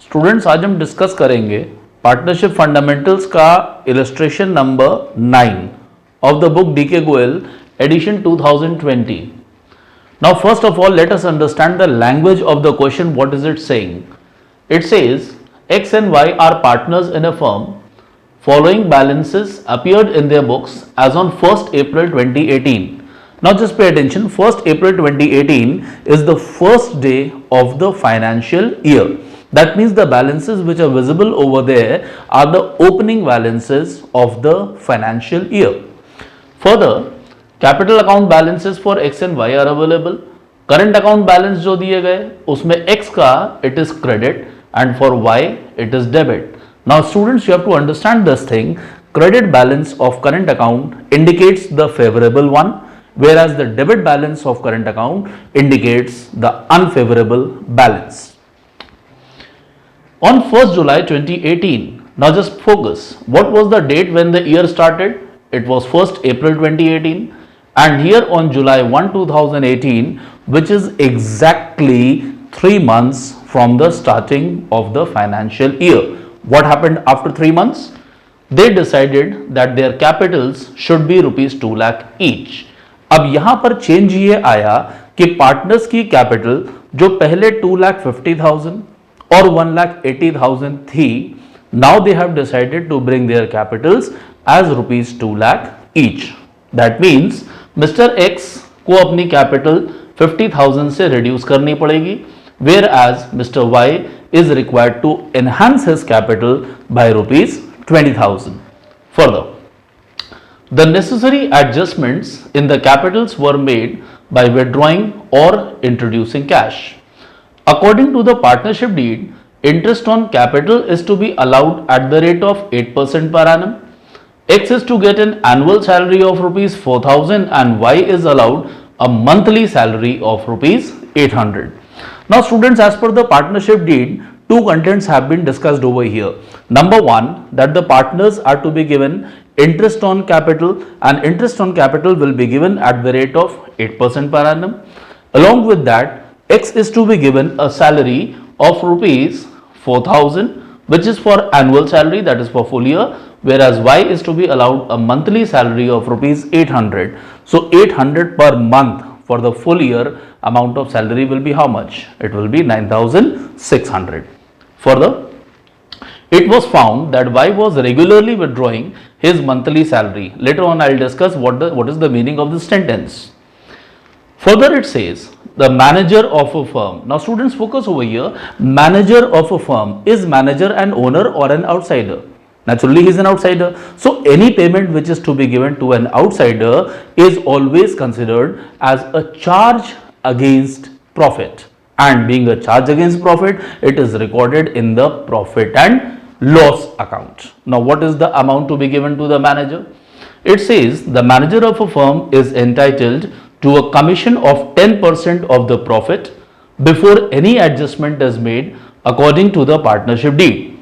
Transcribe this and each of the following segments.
Students आज हम discuss करेंगे पार्टनरशिप फंडामेंटल्स का illustration number 9 of the book DK Goel edition 2020. Now first of all let us understand the language of the question. What is it saying? It says X and Y are partners in a firm. Following balances appeared in their books as on 1st April 2018. Now just pay attention, 1st April 2018 is the first day of the financial year. That means the balances which are visible over there are the opening balances of the financial year. Further, capital account balances for X and Y are available. Current account balance जो दिए गए उसमें X का it is credit and for Y it is debit. Now students, you have to understand this thing. Credit balance of current account indicates the favorable one, whereas the debit balance of current account indicates the unfavorable balance. On 1st July 2018, now just focus, what was the date when the year started? It was 1st April 2018, and here on July 1, 2018, which is exactly 3 months from the starting of the financial year. What happened after 3 months? They decided that their capitals should be rupees 2 lakh each. अब यहां पर change ये आया कि partners की capital जो पहले 2,50,000 और 1,80,000 थी, now they have decided to bring their capitals as rupees 2 lakh each. That means Mr. X को अपनी कैपिटल 50,000 से रिड्यूस करनी पड़ेगी, whereas Mr. Y is required to enhance his capital by rupees 20,000. Further, the necessary adjustments in the capitals were made by withdrawing or introducing cash. According to the partnership deed, interest on capital is to be allowed at the rate of 8% per annum. X is to get an annual salary of rupees 4,000 and Y is allowed a monthly salary of rupees 800. Now students, as per the partnership deed, two contents have been discussed over here. Number one, that the partners are to be given interest on capital, and interest on capital will be given at the rate of 8% per annum. Along with that, X is to be given a salary of rupees 4,000, which is for annual salary, that is for full year, whereas Y is to be allowed a monthly salary of rupees 800. So 800 per month for the full year amount of salary will be how much? It will be 9,600. Further, it was found that Y was regularly withdrawing his monthly salary. Later on I will discuss what is the meaning of this sentence. Further, it says the manager of a firm. Now students, focus over here. Manager of a firm, is manager an owner or an outsider? Naturally he is an outsider. So any payment which is to be given to an outsider is always considered as a charge against profit, and being a charge against profit, it is recorded in the profit and loss account. Now what is the amount to be given to the manager? It says the manager of a firm is entitled to a commission of 10% of the profit before any adjustment is made according to the partnership deed.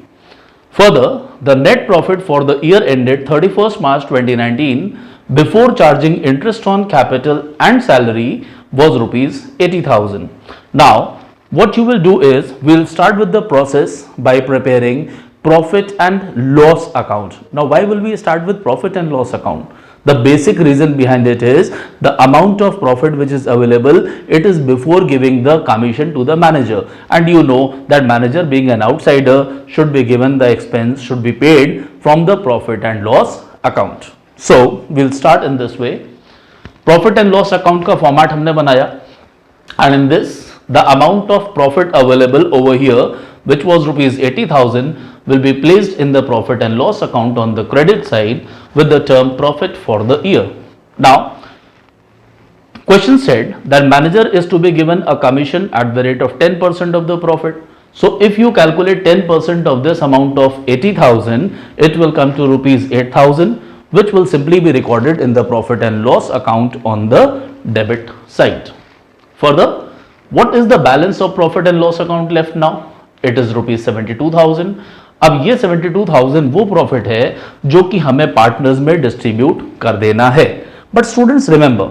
Further, the net profit for the year ended 31st March 2019 before charging interest on capital and salary was rupees 80,000. Now, what you will do is, we will start with the process by preparing profit and loss account. Now, why will we start with profit and loss account? The basic reason behind it is the amount of profit which is available, it is before giving the commission to the manager, and you know that manager being an outsider should be given the expense, should be paid from the profit and loss account. So we will start in this way. Profit and loss account का format हमने बनाया, and in this the amount of profit available over here, which was rupees 80,000, will be placed in the profit and loss account on the credit side with the term profit for the year. Now, question said that manager is to be given a commission at the rate of 10% of the profit. So if you calculate 10% of this amount of 80,000, it will come to rupees 8,000, which will simply be recorded in the profit and loss account on the debit side. Further, what is the balance of profit and loss account left now? It is rupees 72,000. अब ये 72,000 वो profit है जो कि हमें partners में distribute कर देना है. But students remember,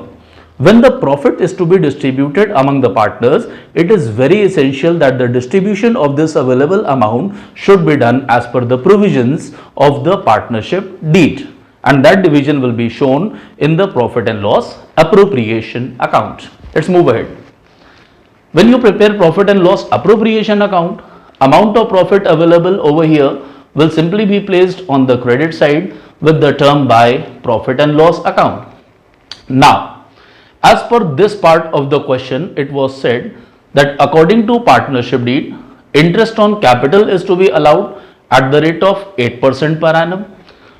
When the profit is to be distributed among the partners, it is very essential that the distribution of this available amount should be done as per the provisions of the partnership deed, and that division will be shown in the profit and loss appropriation account. Let's move ahead. When you prepare profit and loss appropriation account, amount of profit available over here will simply be placed on the credit side with the term by profit and loss account. Now, as per this part of the question, it was said that according to partnership deed, interest on capital is to be allowed at the rate of 8% per annum.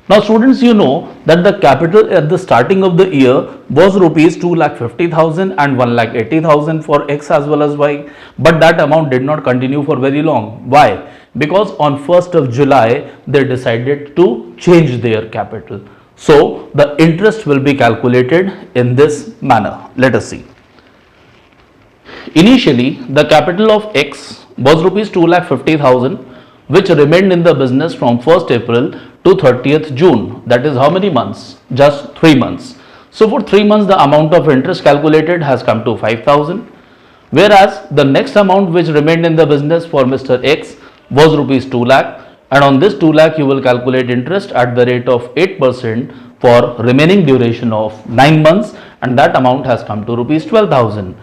Now students, you know that the capital at the starting of the year was rupees 2,50,000 and 1,80,000 for X as well as Y, but that amount did not continue for very long. Why? Because on 1st of July, they decided to change their capital. So the interest will be calculated in this manner. Let us see. Initially, the capital of X was rupees 2,50,000, which remained in the business from 1st April to 30th June. That is how many months? Just 3 months. So for 3 months, the amount of interest calculated has come to 5,000. Whereas the next amount which remained in the business for Mr. X was rupees 2 lakh, and on this 2 lakh you will calculate interest at the rate of 8% for remaining duration of 9 months, and that amount has come to rupees 12,000.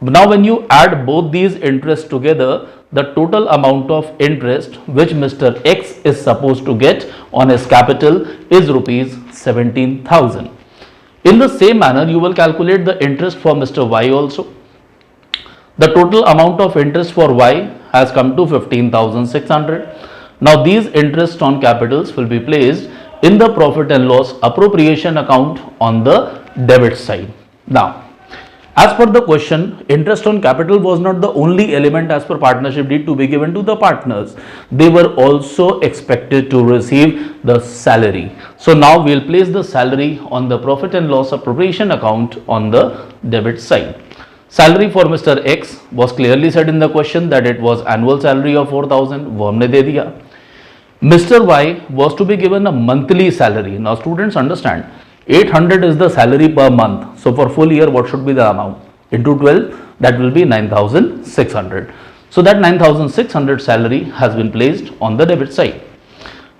Now when you add both these interests together, the total amount of interest which Mr. X is supposed to get on his capital is rupees 17,000. In the same manner, you will calculate the interest for Mr. Y also. The total amount of interest for Y has come to 15,600. Now these interests on capitals will be placed in the profit and loss appropriation account on the debit side. Now, as per the question, interest on capital was not the only element as per partnership deed to be given to the partners. They were also expected to receive the salary. So now we will place the salary on the profit and loss appropriation account on the debit side. Salary for Mr. X was clearly said in the question that it was annual salary of 4,000. वो हमने दे दिया. Mr. Y was to be given a monthly salary. Now students understand, 800 is the salary per month. So for full year, what should be the amount? Into 12, that will be 9,600. So that 9,600 salary has been placed on the debit side.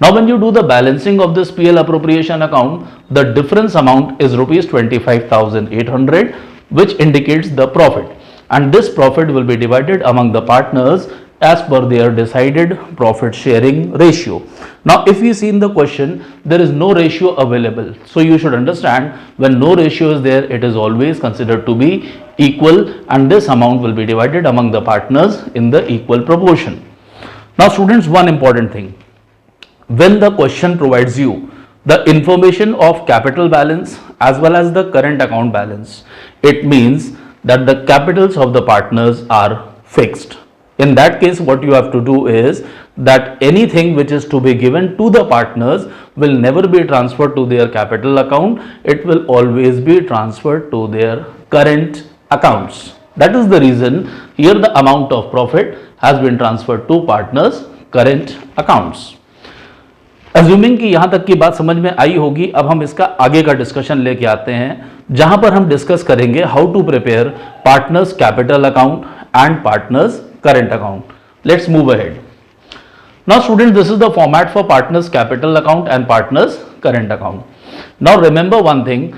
Now when you do the balancing of this PL appropriation account, the difference amount is rupees 25,800, which indicates the profit, and this profit will be divided among the partners as per their decided profit sharing ratio. Now if we see in the question, there is no ratio available, so you should understand when no ratio is there, it is always considered to be equal, and this amount will be divided among the partners in the equal proportion. Now students, one important thing, when the question provides you the information of capital balance as well as the current account balance, it means that the capitals of the partners are fixed. In that case, what you have to do is that anything which is to be given to the partners will never be transferred to their capital account. It will always be transferred to their current accounts. That is the reason here the amount of profit has been transferred to partners' current accounts. Assuming कि यहाँ तक की बात समझ में आई होगी, अब हम इसका आगे का डिस्कशन लेके आते हैं, जहां पर हम डिस्कस करेंगे how to prepare partners capital account and partners current account. Let's move ahead. Now student, this is the format for partners capital account and partners current account. Now remember one thing,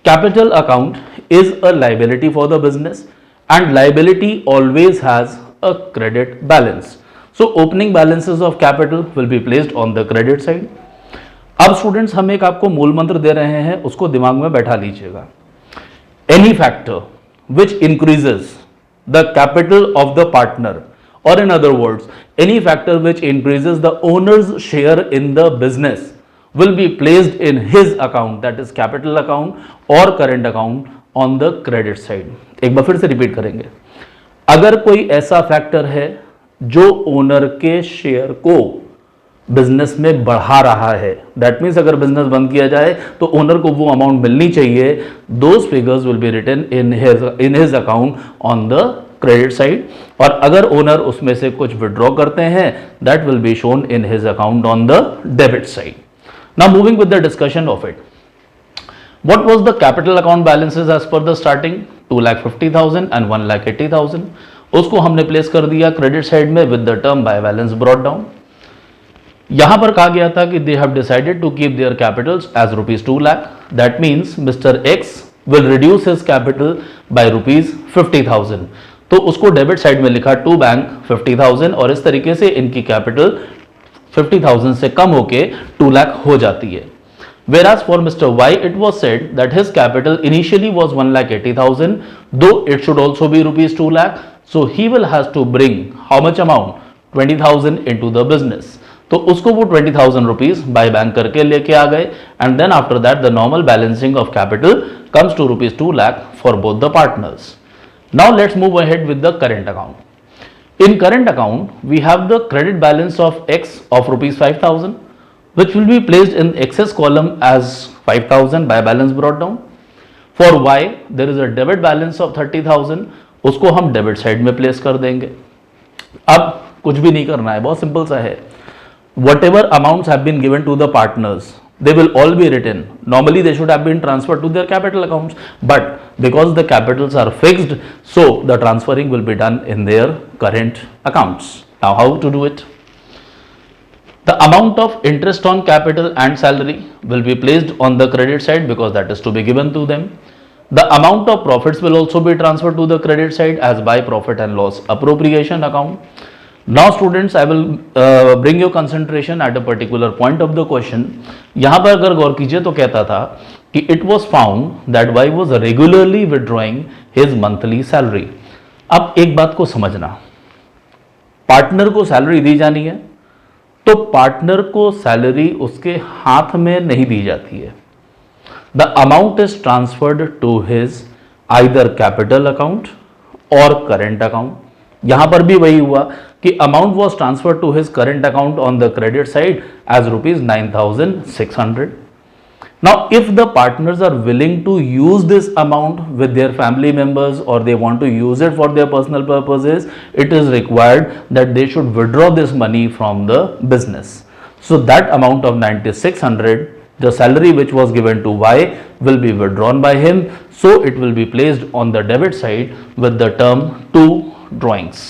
capital account is a liability for the business and liability always has a credit balance. So opening balances of capital will be placed on the credit side. अब students हम एक आपको मूल मंत्र दे रहे हैं, उसको दिमाग में बैठा लीजिएगा. Any factor which increases the capital of the partner, or in other words, any factor which increases the owner's share in the business will be placed in his account, that is capital account or current account on the credit side. एक बार फिर से repeat करेंगे. अगर कोई ऐसा factor है जो owner के शेयर को बिजनेस में बढ़ा रहा है, दैट मीन्स अगर बिजनेस बंद किया जाए तो ओनर को वो अमाउंट मिलनी चाहिए, those figures will be written in his account on the credit side. और अगर ओनर उसमें से कुछ विड्रॉ करते हैं, that will be shown in his account on the debit side. Now moving with the discussion of it. What was the capital account balances as per the starting? 2,50,000 and 1,80,000. उसको हमने place कर दिया credit side में with the term by balance brought down. यहां पर कहा गया था कि they have decided to keep their capitals as ₹2 lakh. That means mister X will reduce his capital by ₹50,000. तो उसको डेबिट साइड में लिखा टू बैंक 50,000 और इस तरीके से इनकी कैपिटल 50,000 से कम होके 2 लाख हो जाती है. Whereas for Mr. Y, it was said that his capital initially was 1,80,000, though it should also be ₹2 lakh. So he will has to bring how much amount? 20,000 into the business. तो उसको वो 20,000 rupees by bank करके लेके आ गए and then after that the normal balancing of capital comes to ₹2 lakh for both the partners. Now let's move ahead with the current account. In current account, we have the credit balance of X of ₹5,000. Which will be placed in excess column as 5,000 by balance brought down. For Y, there is a debit balance of 30,000. उसको हम debit side में place कर देंगे. अब कुछ भी नहीं करना है, बहुत सिंपल सा है. Whatever amounts have been given to the partners, they will all be written. Normally they should have been transferred to their capital accounts, but because the capitals are fixed, so the transferring will be done in their current accounts. Now how to do it? The amount of interest on capital and salary will be placed on the credit side because that is to be given to them. The amount of profits will also be transferred to the credit side as by profit and loss appropriation account. Now students, I will bring your concentration at a particular point of the question. यहाँ पर अगर गौर कीजिए तो कहता था कि it was found that Y was regularly withdrawing his monthly salary. अब एक बात को समझना, पार्टनर को सैलरी दी जानी है तो पार्टनर को सैलरी उसके हाथ में नहीं दी जाती है. The amount is transferred to his either capital account और करेंट अकाउंट. यहां पर भी वही हुआ कि amount was transferred to his current account on the credit side as ₹9,600. Now, if the partners are willing to use this amount with their family members or they want to use it for their personal purposes, it is required that they should withdraw this money from the business. So that amount of 9,600, the salary which was given to Y, will be withdrawn by him. So it will be placed on the debit side with the term to drawings.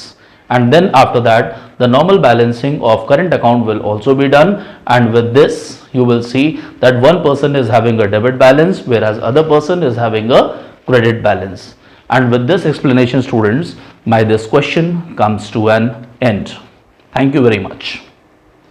And then after that, the normal balancing of current account will also be done, and with this you will see that one person is having a debit balance whereas other person is having a credit balance. And with this explanation students, my this question comes to an end. Thank you very much.